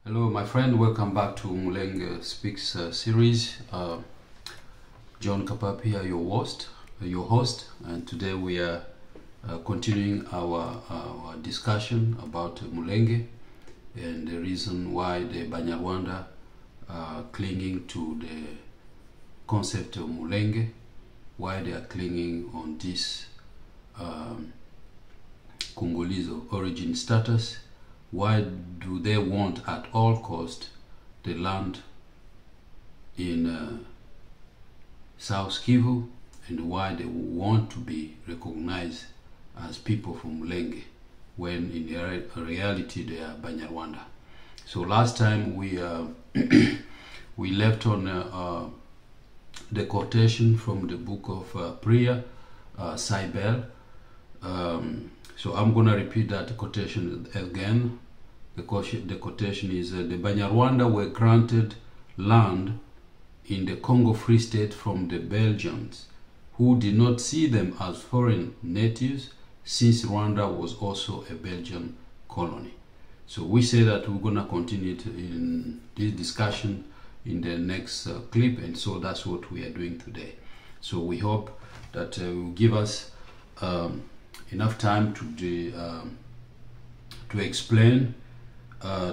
Hello, my friend. Welcome back to Mulenge Speaks series. John Kapapia, your host, and today we are continuing our discussion about Mulenge and the reason why the Banyarwanda are clinging to the concept of Mulenge, why they are clinging on this Congolese origin status. Why do they want at all cost the land in South Kivu, and why they want to be recognized as people from Mulenge when in reality they are Banyarwanda? So last time we we left on the quotation from the book of Priya Saibel. So I'm going to repeat that quotation again. The quotation is, the Banyarwanda were granted land in the Congo Free State from the Belgians, who did not see them as foreign natives, since Rwanda was also a Belgian colony. So we say that we're going to continue in this discussion in the next clip, and so that's what we are doing today. So we hope that will give us enough time to explain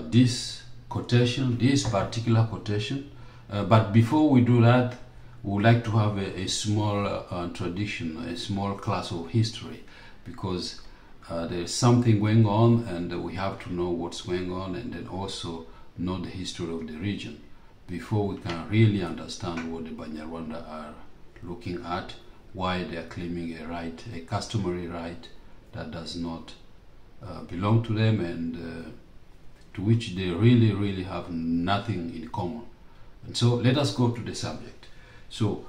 this quotation, this particular quotation. But before we do that, we would like to have a small tradition, a small class of history, because there's something going on and we have to know what's going on, and then also know the history of the region before we can really understand what the Banyarwanda are looking at, why they are claiming a right, a customary right that does not belong to them, and to which they really have nothing in common. And so let us go to the subject. So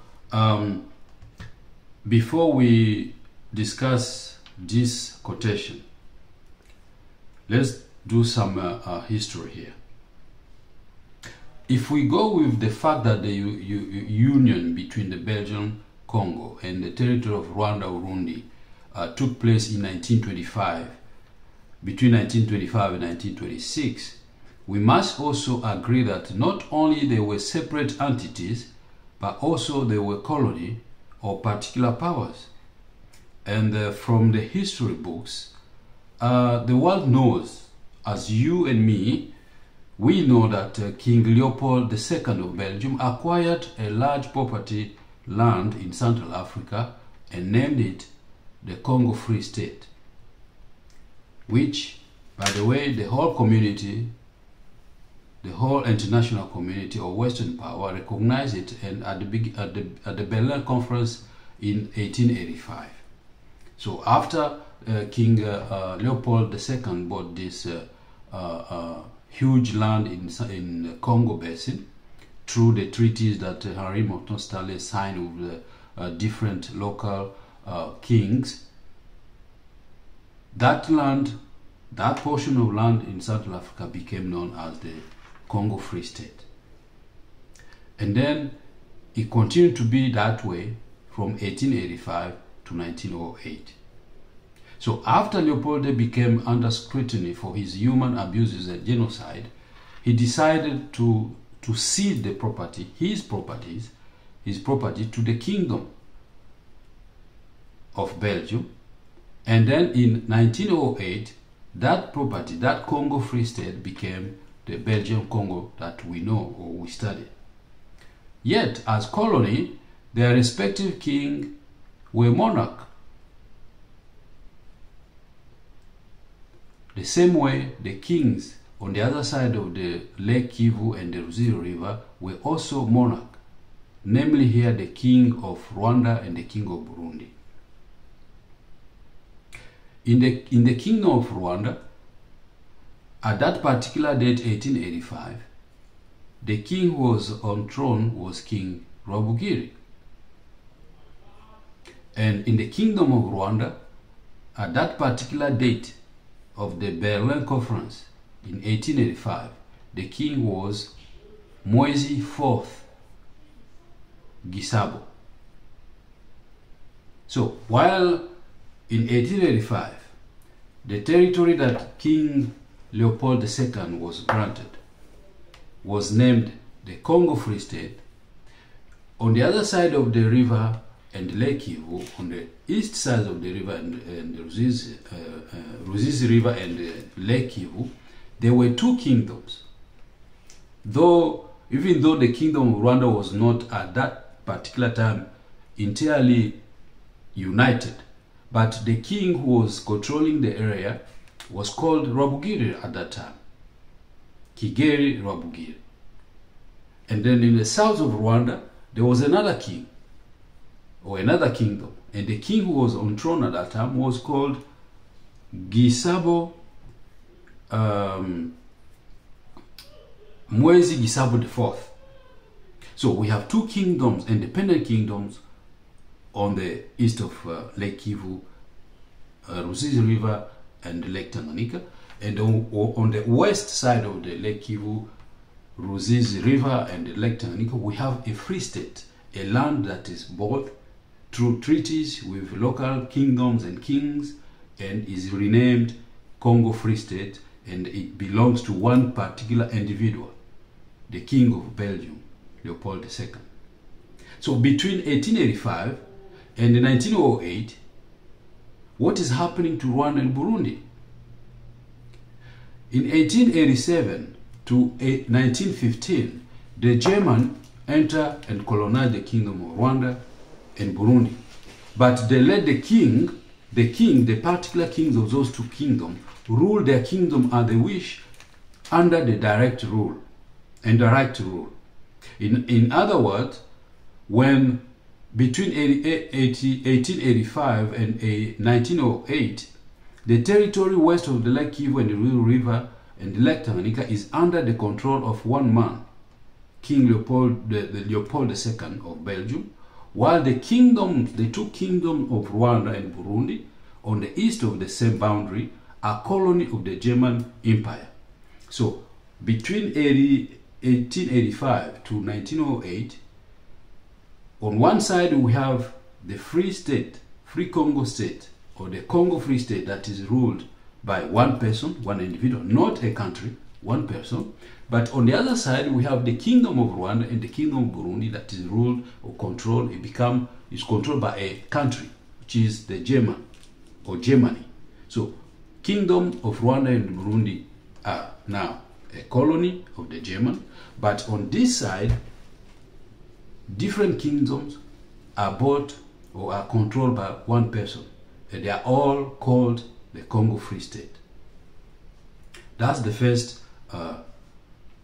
before we discuss this quotation, let's do some history here. If we go with the fact that the union between the Belgian Congo and the territory of Rwanda-Urundi took place in 1925, between 1925 and 1926, we must also agree that not only they were separate entities, but also they were colony or particular powers. And from the history books, the world knows, as you and me, we know that King Leopold II of Belgium acquired a large property land in Central Africa and named it the Congo Free State, which, by the way, the whole community, the whole international community or Western power recognized it, and at the Berlin Conference in 1885. So after King Leopold II bought this huge land in Congo Basin through the treaties that Henri Morton Stanley signed with different local kings, that land, that portion of land in Central Africa became known as the Congo Free State. And then it continued to be that way from 1885 to 1908. So after Leopold became under scrutiny for his human abuses and genocide, he decided to cede the property, his property to the Kingdom of Belgium. And then in 1908, that property, that Congo Free State, became the Belgian Congo that we know or we study. Yet, as colony, their respective king were monarch. The same way the kings on the other side of the Lake Kivu and the Ruzizi River were also monarch, namely here the king of Rwanda and the king of Burundi. In the kingdom of Rwanda, at that particular date, 1885, the king who was on throne was King Rwabugiri. And in the kingdom of Rwanda, at that particular date of the Berlin Conference in 1885, the king was Mwezi IV Gisabo. So while in 1885, the territory that King Leopold II was granted was named the Congo Free State. On the other side of the river and Lake Kivu, on the east side of the river and Ruzizi River and Lake Kivu, there were two kingdoms. Even though the kingdom of Rwanda was not at that particular time entirely united, but the king who was controlling the area was called Rwabugiri at that time, Kigeri Rwabugiri. And then in the south of Rwanda, there was another king, or another kingdom, and the king who was on throne at that time was called Gisabo Mwezi Gisabo IV. So we have two kingdoms, independent kingdoms, on the east of Lake Kivu, Ruzizi River and Lake Tanganyika, and on the west side of the Lake Kivu, Ruzizi River and Lake Tanganyika, we have a free state, a land that is bought through treaties with local kingdoms and kings, and is renamed Congo Free State, and it belongs to one particular individual, the King of Belgium, Leopold II. So between 1885 and 1908, what is happening to Rwanda and Burundi? In 1887 to 1915, the German entered and colonized the kingdom of Rwanda and Burundi. But they let the particular kings of those two kingdoms, rule their kingdom as they wish under the direct rule and the right to rule. In other words, when between 1885 and 1908, the territory west of the Lake Kivu and the Ruzizi River and the Lake Tanganyika is under the control of one man, King Leopold, Leopold II of Belgium, while the two kingdoms of Rwanda and Burundi on the east of the same boundary are colony of the German Empire. So between 1885 to 1908, on one side we have the Free State, Free Congo State, or the Congo Free State, that is ruled by one person, one individual, not a country, one person. But on the other side, we have the Kingdom of Rwanda and the Kingdom of Burundi that is ruled or controlled, is controlled by a country, which is the German or Germany. So Kingdom of Rwanda and Burundi are now a colony of the German, but on this side, different kingdoms are bought or are controlled by one person, and they are all called the Congo Free State. That's the first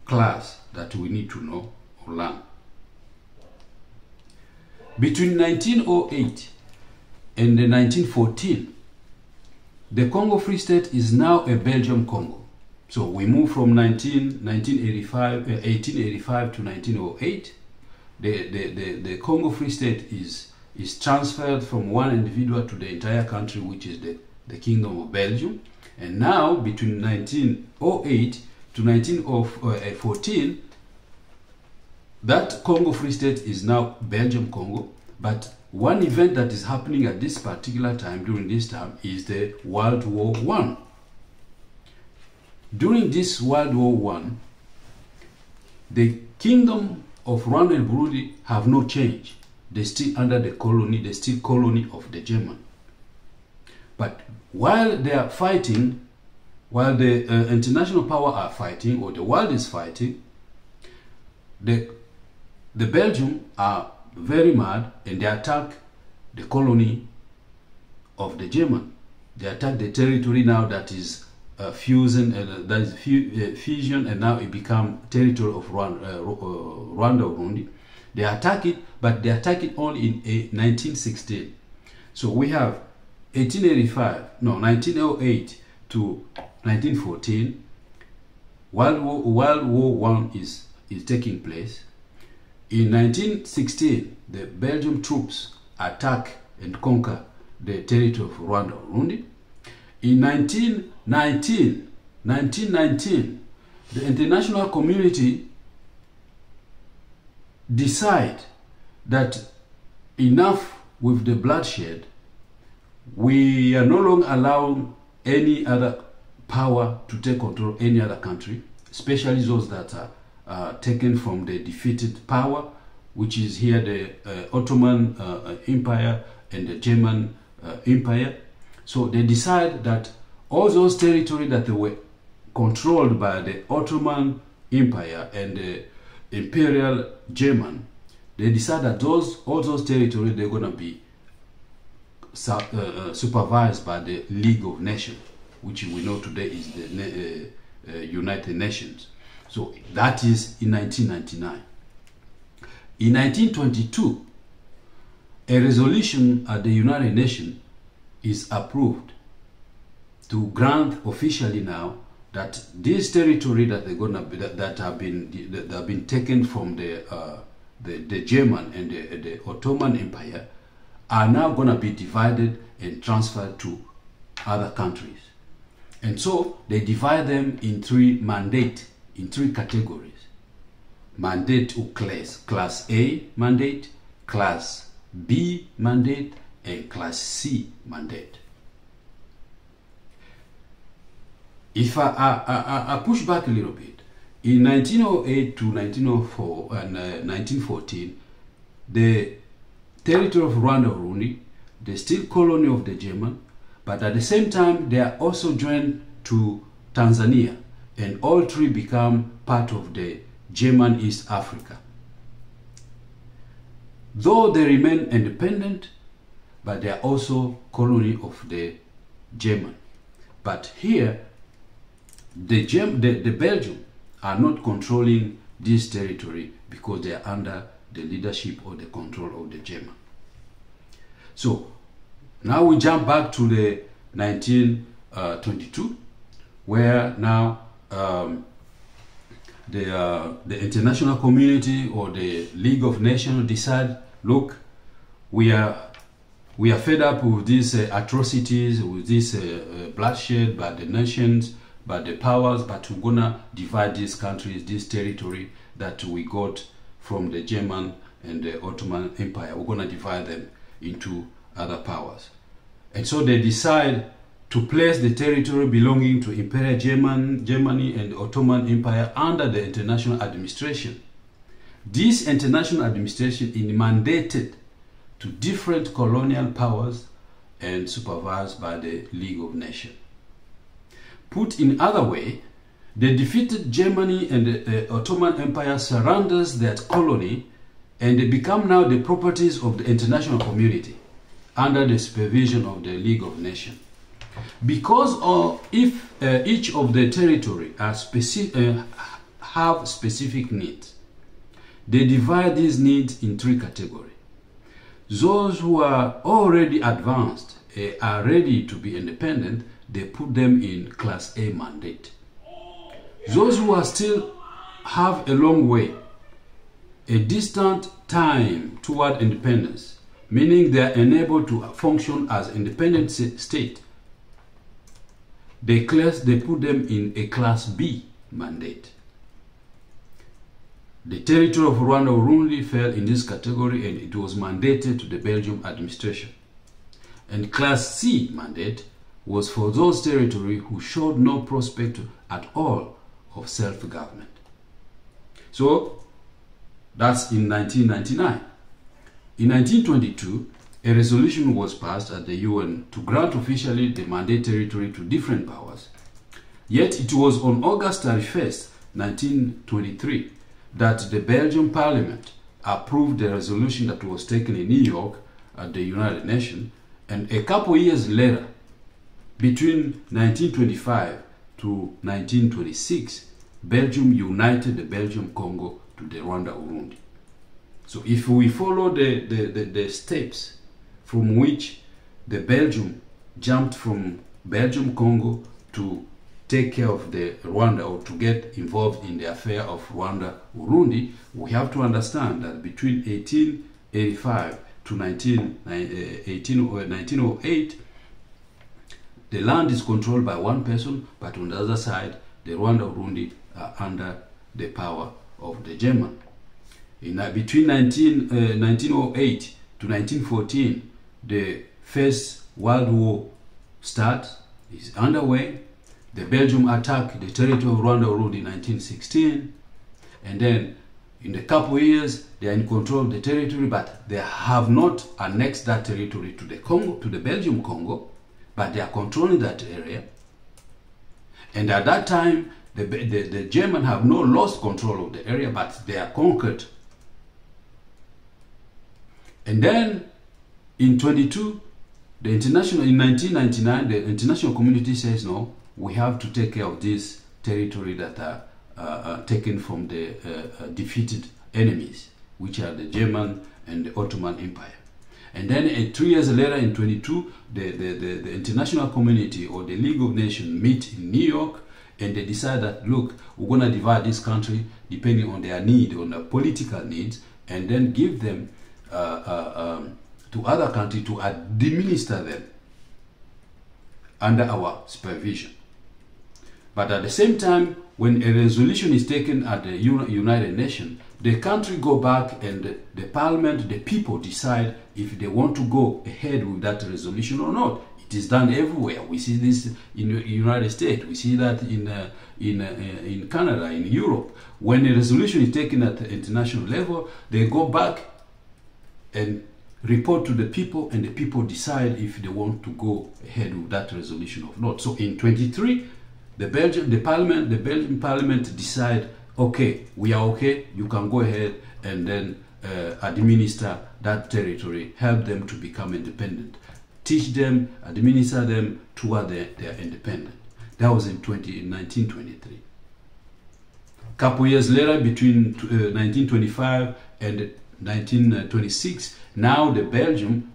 class that we need to know or learn. Between 1908 and 1914, the Congo Free State is now a Belgium Congo. So we move from 1885 to 1908. The Congo Free State is transferred from one individual to the entire country, which is the Kingdom of Belgium. And now between 1908 to 1914, that Congo Free State is now Belgium Congo. But one event that is happening at this particular time, during this time, is the World War I. During this World War I, the Kingdom of Rwanda and Burundi have no change. They're still under the colony, they're still colony of the German. But while they are fighting, while the international power are fighting, or the world is fighting, the Belgium are very mad, and they attack the colony of the German. They attack the territory now that is fusion, and now it become territory of Rwanda, Burundi. They attack it, but they attack it only in 1916. So we have 1908 to 1914. World War I is taking place. In 1916, the Belgian troops attack and conquer the territory of Rwanda, Burundi. In 1919, the international community decide that enough with the bloodshed. We are no longer allowing any other power to take control of any other country, especially those that taken from the defeated power, which is here the Ottoman Empire and the German Empire. So they decide that all those territories that they were controlled by the Ottoman Empire and the Imperial German, they decide that all those territories, they're going to be supervised by the League of Nations, which we know today is the United Nations. So that is in 1999. In 1922, a resolution at the United Nations is approved to grant officially now that this territory that they're gonna be, that have been taken from the German and the Ottoman Empire are now going to be divided and transferred to other countries. And so they divide them in three categories. Mandate or class A mandate, class B mandate, and class C mandate. If I push back a little bit, in 1908 to 1904 and 1914, the territory of Rwanda-Urundi, they're still colony of the German, but at the same time they are also joined to Tanzania, and all three become part of the German East Africa. Though they remain independent, but they are also colony of the German. But here, the Belgium are not controlling this territory because they are under the leadership or the control of the German. So now we jump back to the 1922, where now the international community or the League of Nations decide, look, we are fed up with these atrocities, with this bloodshed by the nations, by the powers, but we're gonna divide these countries, this territory that we got from the German and the Ottoman Empire. We're gonna divide them into other powers. And so they decide to place the territory belonging to Imperial Germany and the Ottoman Empire under the international administration. This international administration is mandated to different colonial powers and supervised by the League of Nations. Put in other way, the defeated Germany and the Ottoman Empire surrenders that colony, and they become now the properties of the international community under the supervision of the League of Nations. Because if each of the territory are have specific needs, they divide these needs in three categories. Those who are already advanced, are ready to be independent, they put them in class A mandate. Those who are still have a long way, a distant time toward independence, meaning they are unable to function as independent state, they put them in a class B mandate. The territory of Rwanda-Urundi fell in this category, and it was mandated to the Belgian administration. And class C mandate was for those territories who showed no prospect at all of self-government. So that's in 1999. In 1922, a resolution was passed at the UN to grant officially the mandate territory to different powers. Yet it was on August 31st, 1923, that the Belgian Parliament approved the resolution that was taken in New York at the United Nations, and a couple years later, between 1925 to 1926, Belgium united the Belgian Congo to the Rwanda-Urundi. So if we follow the steps from which the Belgium jumped from Belgium Congo to take care of the Rwanda, or to get involved in the affair of Rwanda-Urundi, we have to understand that between 1885 to 1908, the land is controlled by one person, but on the other side, the Rwanda-Urundi are under the power of the German. Between 1908 to 1914, the First World War is underway. The Belgium attacked the territory of Rwanda-Urundi in 1916, and then in a couple of years they are in control of the territory, but they have not annexed that territory to the Congo, to the Belgium Congo, but they are controlling that area. And at that time, the Germans have not lost control of the area, but they are conquered. And then in 1999, the international community says, no, we have to take care of this territory that are taken from the defeated enemies, which are the German and the Ottoman Empire. And then 3 years later, in 22, the international community or the League of Nations meet in New York, and they decide that, look, we're going to divide this country depending on their need, on their political needs, and then give them to other countries to administer them under our supervision. But at the same time, when a resolution is taken at the United Nations, the country go back and the parliament, the people decide if they want to go ahead with that resolution or not. It is done everywhere. We see this in the United States. We see that in Canada, in Europe. When a resolution is taken at the international level, they go back and report to the people, and the people decide if they want to go ahead with that resolution or not. So in 23, the Belgian Parliament decide, okay, we are okay, you can go ahead and then administer that territory, help them to become independent, teach them, administer them toward their independence. That was in 1923. A couple years later, between 1925 and 1926, now the Belgium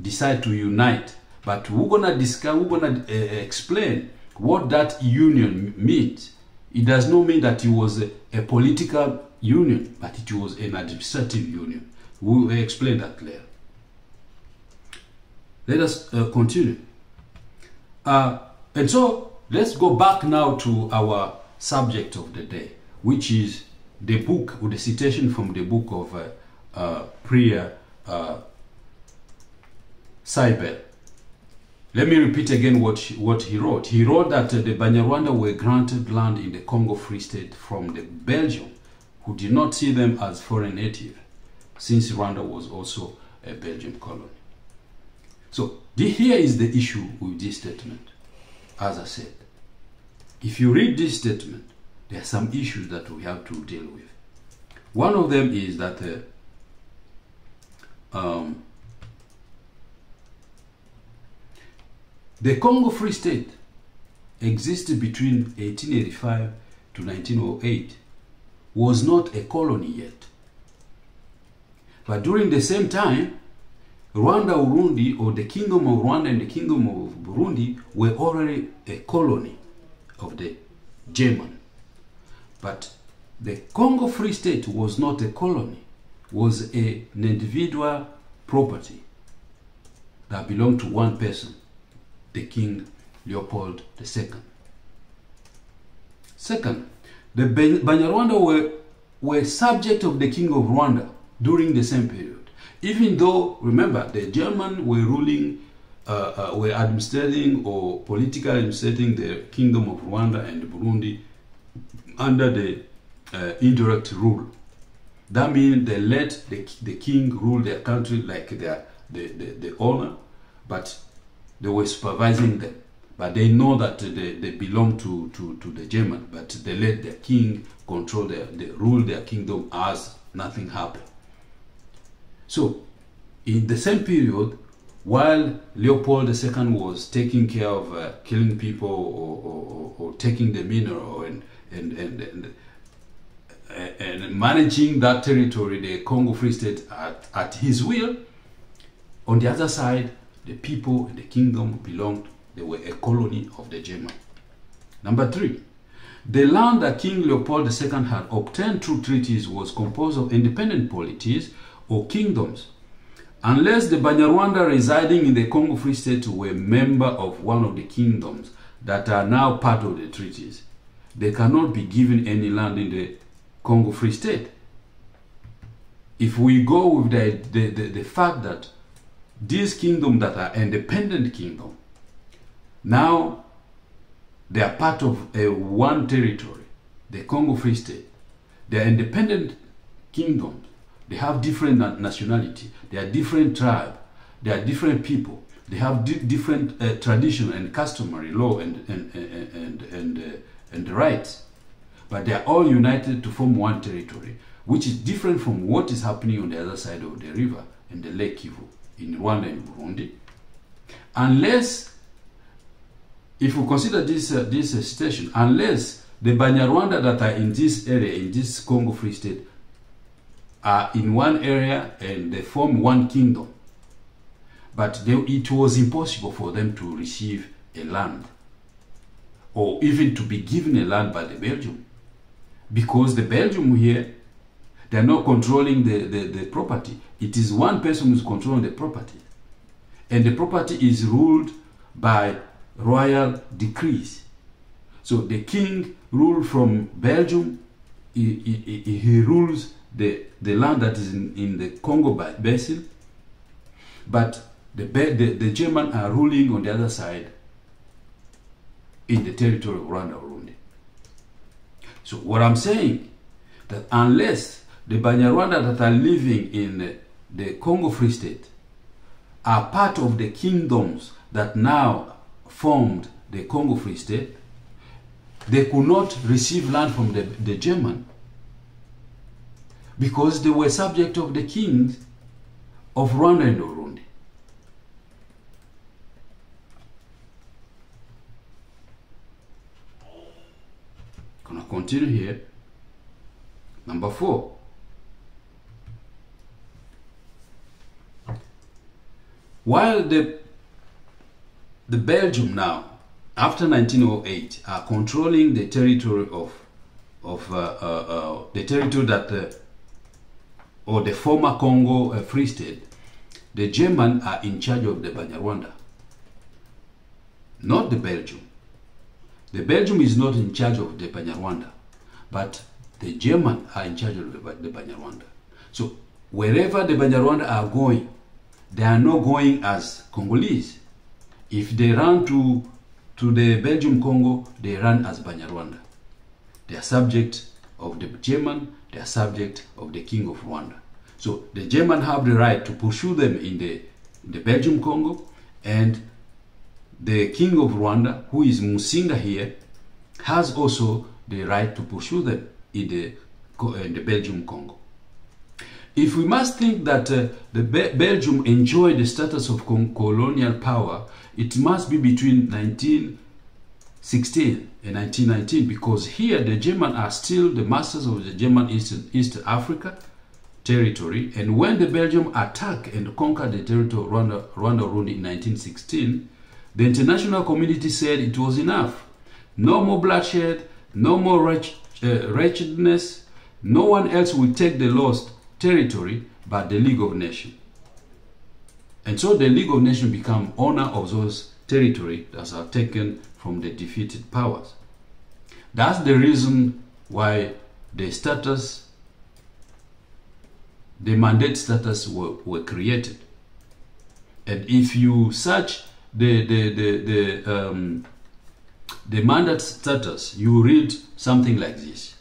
decide to unite. But we're gonna discuss, we're gonna explain what that union means. It does not mean that it was a political union, but it was an administrative union. We will explain that later. Let us continue. And so let's go back now to our subject of the day, which is the book, or the citation from the book of Priya Seibel. Let me repeat again what he wrote. He wrote that the Banyarwanda were granted land in the Congo Free State from the Belgium, who did not see them as foreign native, since Rwanda was also a Belgian colony. So here is the issue with this statement. As I said, if you read this statement, there are some issues that we have to deal with. One of them is that the Congo Free State existed between 1885 to 1908, was not a colony yet. But during the same time, Rwanda, Burundi, or the Kingdom of Rwanda and the Kingdom of Burundi were already a colony of the German. But the Congo Free State was not a colony, was an individual property that belonged to one person, the King Leopold II. Second, the Banyarwanda were subject of the King of Rwanda during the same period. Even though, remember, the Germans were ruling, were administrating or politically administrating the Kingdom of Rwanda and Burundi under the indirect rule. That means they let the king rule their country like the owner, but they were supervising them. But they know that they belong to the German, but they let the king control they rule their kingdom as nothing happened. So, in the same period, while Leopold II was taking care of killing people or taking the mineral and managing that territory, the Congo Free State, at his will, on the other side, the people in the kingdom belonged, they were a colony of the German. Number 3, the land that King Leopold II had obtained through treaties was composed of independent polities or kingdoms. Unless the Banyarwanda residing in the Congo Free State were member of one of the kingdoms that are now part of the treaties, they cannot be given any land in the Congo Free State. If we go with the fact that these kingdoms that are independent kingdoms, now they are part of one territory, the Congo Free State, They are independent kingdoms. They have different nationality. They are different tribe. They are different people. They have different tradition and customary law and rights. But they are all united to form one territory, which is different from what is happening on the other side of the river in the Lake Kivu, in Rwanda and Burundi. Unless, if we consider this situation, unless the Banyarwanda that are in this area, in this Congo Free State, are in one area and they form one kingdom, but it was impossible for them to receive a land or even to be given a land by the Belgium, because the Belgium here, they are not controlling the property. It is one person who is controlling the property, and the property is ruled by royal decrees. So the king ruled from Belgium. He rules the land that is in the Congo Basin, but the German are ruling on the other side in the territory of Rwanda, Burundi. So what I'm saying, that unless the Banyarwanda that are living in the Congo Free State are part of the kingdoms that now formed the Congo Free State, they could not receive land from the German, because they were subject of the kings of Rwanda and Burundi. Gonna continue here. Number 4. While the Belgium now, after 1908, are controlling the territory the territory that or the former Congo Free State, the German are in charge of the Banyarwanda, not the Belgium. The Belgium is not in charge of the Banyarwanda, but the German are in charge of the Banyarwanda. So wherever the Banyarwanda are going, they are not going as Congolese. If they run to the Belgium Congo, they run as Banyarwanda. They are subject of the German, they are subject of the King of Rwanda. So the German have the right to pursue them in the Belgium Congo, and the King of Rwanda, who is Musinga here, has also the right to pursue them in the Belgium Congo. If we must think that the Belgium enjoyed the status of colonial power, it must be between 1916 and 1919, because here the Germans are still the masters of the German East Africa territory. And when the Belgium attacked and conquered the territory of Rwanda-Burundi in 1916, the international community said it was enough. No more bloodshed, no more wretchedness. No one else will take the lost territory but the League of Nations. And so the League of Nations become owner of those territories that are taken from the defeated powers. That's the reason why the mandate status were created. And if you search the mandate status, you read something like this.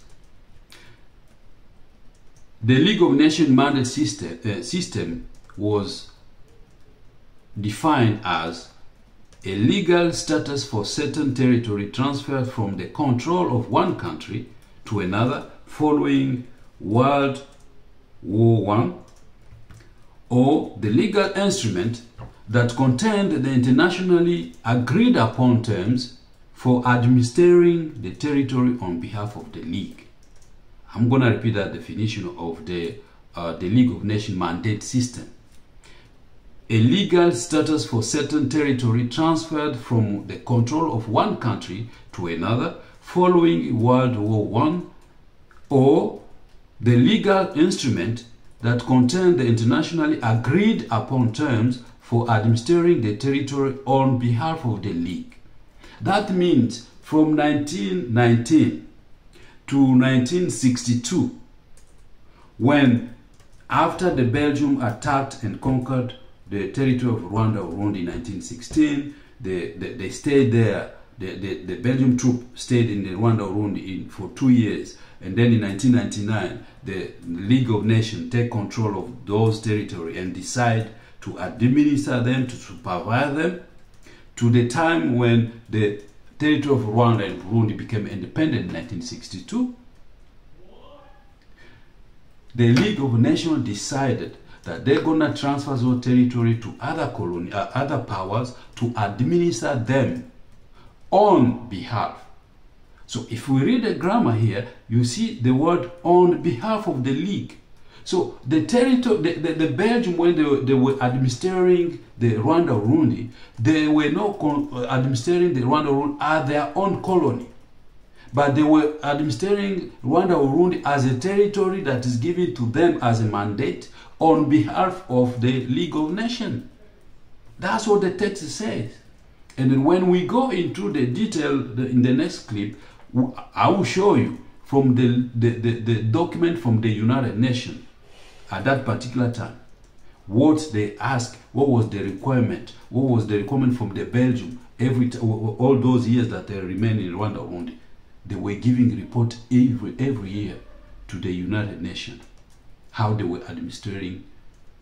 The League of Nations mandate system was defined as a legal status for certain territory transferred from the control of one country to another following World War I, or the legal instrument that contained the internationally agreed upon terms for administering the territory on behalf of the League. I'm going to repeat that definition of the League of Nations mandate system. A legal status for certain territory transferred from the control of one country to another following World War I, or the legal instrument that contained the internationally agreed upon terms for administering the territory on behalf of the League. That means from 1919 to 1962, when after the Belgium attacked and conquered the territory of Rwanda in 1916, they stayed there the Belgian troop stayed in the Rwanda-Urundi for 2 years, and then in 1999 the League of Nations take control of those territories and decide to administer them, to supervise them, to the time when the territory of Rwanda and Burundi became independent in 1962. The League of Nations decided that they're gonna transfer those territory to other powers to administer them on behalf. So if we read the grammar here, you see the word on behalf of the League. So the territory, the Belgium, when they were administering the Rwanda-Urundi, they were not administering the Rwanda-Urundi as their own colony, but they were administering Rwanda-Urundi as a territory that is given to them as a mandate on behalf of the League of Nations. That's what the text says. And then when we go into the detail in the next clip, I will show you from the document from the United Nations at that particular time, what they asked, what was the requirement, what was the requirement from the Belgium, all those years that they remained in Rwanda-Urundi. They were giving report every year to the United Nations, how they were administering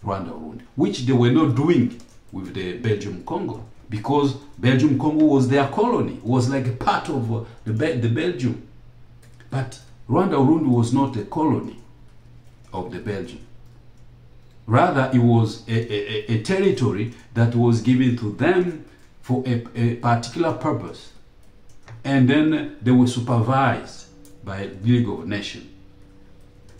Rwanda-Urundi, which they were not doing with the Belgium-Congo, because Belgium-Congo was their colony, was like a part of the Belgium. But Rwanda-Urundi was not a colony of the Belgium. Rather, it was a territory that was given to them for a particular purpose. And then they were supervised by the League of Nations.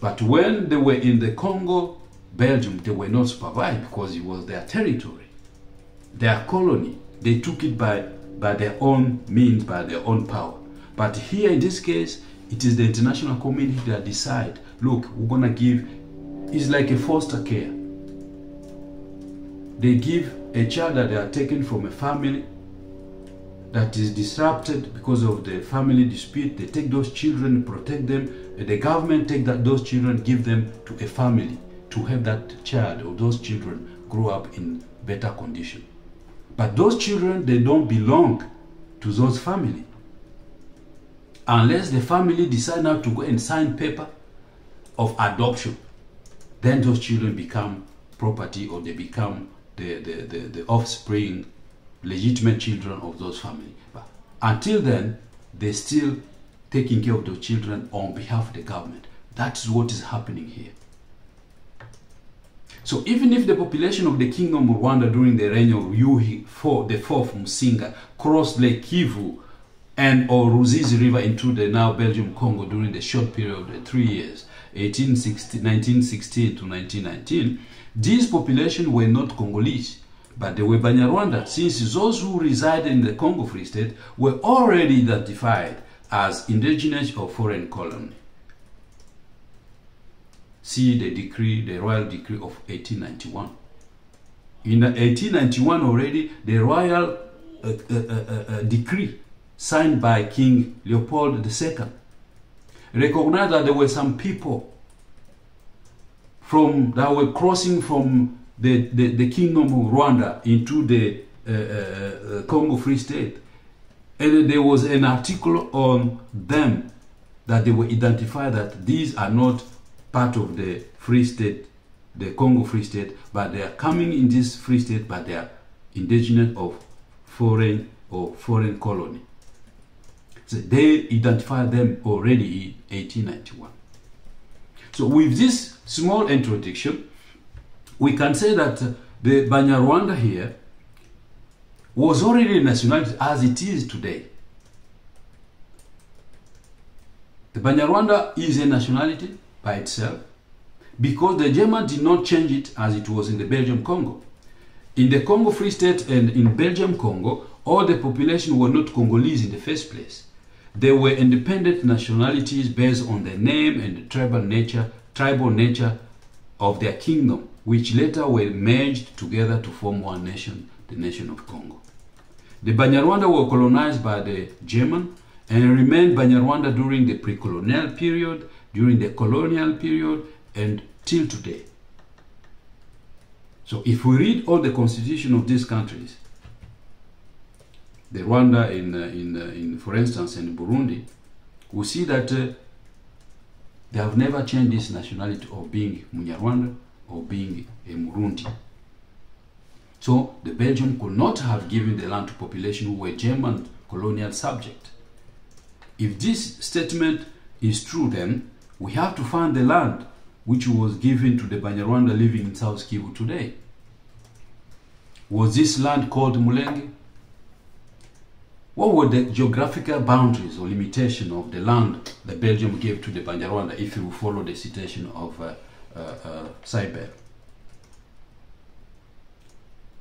But when they were in the Congo, Belgium, they were not supervised because it was their territory, their colony. They took it by their own means, by their own power. But here in this case, it is the international community that decide, look, we're going to give, it's like a foster care. They give a child that they are taken from a family that is disrupted because of the family dispute. They take those children, protect them, and the government take those children, give them to a family to help that child or those children grow up in better condition. But those children, they don't belong to those family. Unless the family decide now to go and sign paper of adoption, then those children become property, or they become the offspring, legitimate children of those families. But until then, they're still taking care of those children on behalf of the government. That's what is happening here. So even if the population of the Kingdom of Rwanda during the reign of Yuhi the fourth Musinga crossed Lake Kivu and or Ruzizi River into the now Belgium Congo during the short period of 3 years, 1916 to 1919, these populations were not Congolese, but they were Banyarwanda, since those who resided in the Congo Free State were already identified as indigenous or foreign colony. See the decree, the royal decree of 1891. In 1891 already, the royal decree signed by King Leopold II recognized that there were some people that were crossing from the Kingdom of Rwanda into the Congo Free State. And there was an article on them that they were identified that these are not part of the Free State, the Congo Free State, but they are coming in this Free State, but they are indigenous of foreign colony. So they identified them already in 1891. So with this small introduction, we can say that the Banyarwanda here was already a nationality as it is today. The Banyarwanda is a nationality by itself because the German did not change it as it was in the Belgium Congo. In the Congo Free State and in Belgium Congo, all the population were not Congolese in the first place. They were independent nationalities based on the name and the tribal nature of their kingdom, which later were merged together to form one nation, the nation of Congo. The Banyarwanda were colonized by the German and remained Banyarwanda during the pre-colonial period, during the colonial period, and till today. So if we read all the constitution of these countries, the Rwanda in for instance, in Burundi, we see that they have never changed this nationality of being Munyarwanda or being a Murundi. So the Belgium could not have given the land to population who were German colonial subject. If this statement is true, then we have to find the land which was given to the Banyarwanda living in South Kivu today. Was this land called Mulenge? What were the geographical boundaries or limitation of the land that Belgium gave to the Banyarwanda, if you follow the citation of Seibert?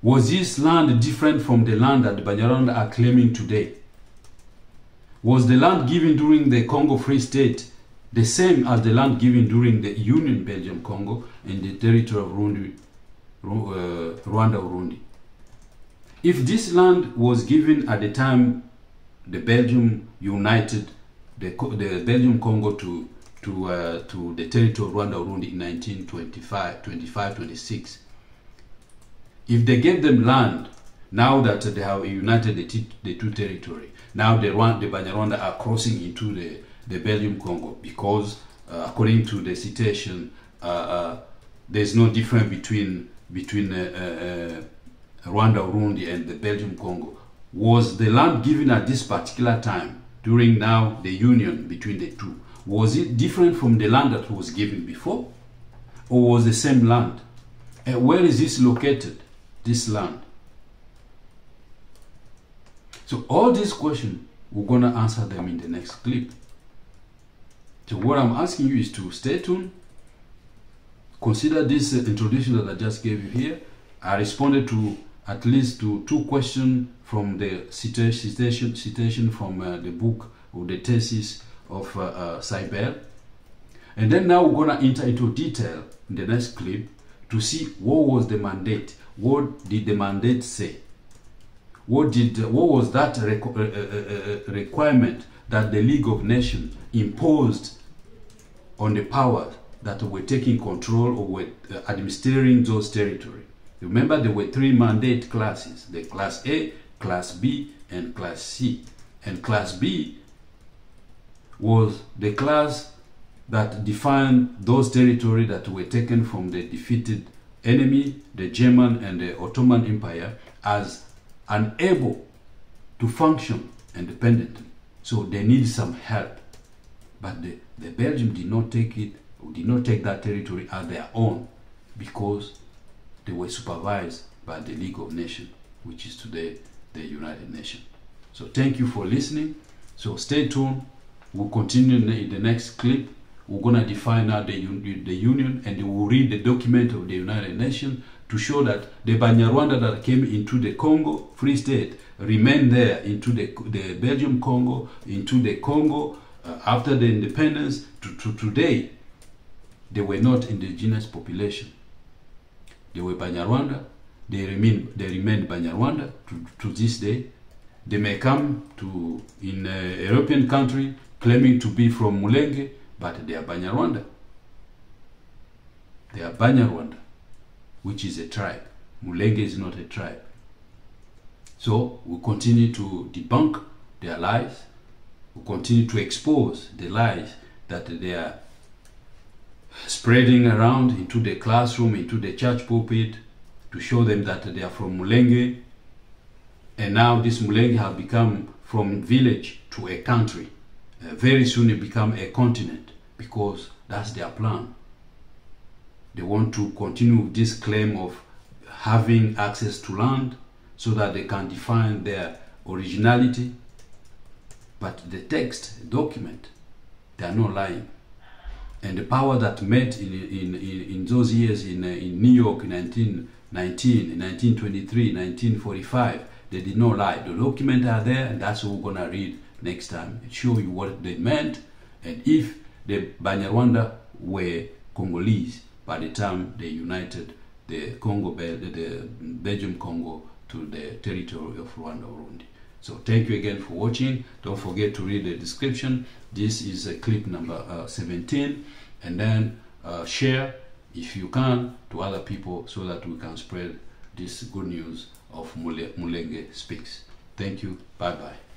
Was this land different from the land that the Banyarwanda are claiming today? Was the land given during the Congo Free State the same as the land given during the Union Belgium-Congo in the territory of Rwanda-Urundi? If this land was given at the time the Belgium united the Belgium-Congo to the territory of Rwanda-Urundi in 1925-26, if they gave them land, now that they have united the two territories, now the Banyarwanda are crossing into the Belgium-Congo, because according to the citation, there's no difference between Rwanda-Urundi and the Belgium-Congo. Was the land given at this particular time, during now the union between the two, was it different from the land that was given before, or was the same land? And where is this located, this land? So all these questions, we're going to answer them in the next clip. So what I'm asking you is to stay tuned, consider this introduction that I just gave you here. I responded to at least to 2 questions from the citation from the book or the thesis of Seibert. And then now we're going to enter into detail in the next clip to see what was the mandate. What did the mandate say? What was that requirement that the League of Nations imposed on the powers that were taking control or were administering those territories? Remember, there were 3 mandate classes: the Class A, Class B, and Class C. And Class B was the class that defined those territories that were taken from the defeated enemy, the German and the Ottoman Empire, as unable to function independently. So they need some help. But the Belgium did not take it, or did not take that territory as their own, because they were supervised by the League of Nations, which is today the United Nations. So thank you for listening. So stay tuned. We'll continue in the next clip. We're going to define now the union, and we'll read the document of the United Nations to show that the Banyarwanda that came into the Congo Free State remained there into the Belgium Congo, into the Congo after the independence to today. They were not indigenous population. They were Banyarwanda. They remain Banyarwanda to this day. They may come to in a European country claiming to be from Mulenge, but they are Banyarwanda. They are Banyarwanda, which is a tribe. Mulenge is not a tribe. So we continue to debunk their lies. We continue to expose the lies that they are spreading around into the classroom, into the church pulpit, to show them that they are from Mulenge. And now this Mulenge have become from village to a country. Very soon it become a continent, because that's their plan. They want to continue this claim of having access to land so that they can define their originality. But the text, document, they are not lying. And the power that met in those years in New York in 1919, in 1923, 1945, they did not lie. The documents are there, and that's what we're going to read next time. It shows you what they meant, and if the Banyarwanda were Congolese by the time they united the Belgium Congo to the territory of Rwanda-Urundi. So thank you again for watching. Don't forget to read the description. This is clip number 17, and then share if you can to other people so that we can spread this good news of Mulenge Speaks. Thank you. Bye-bye.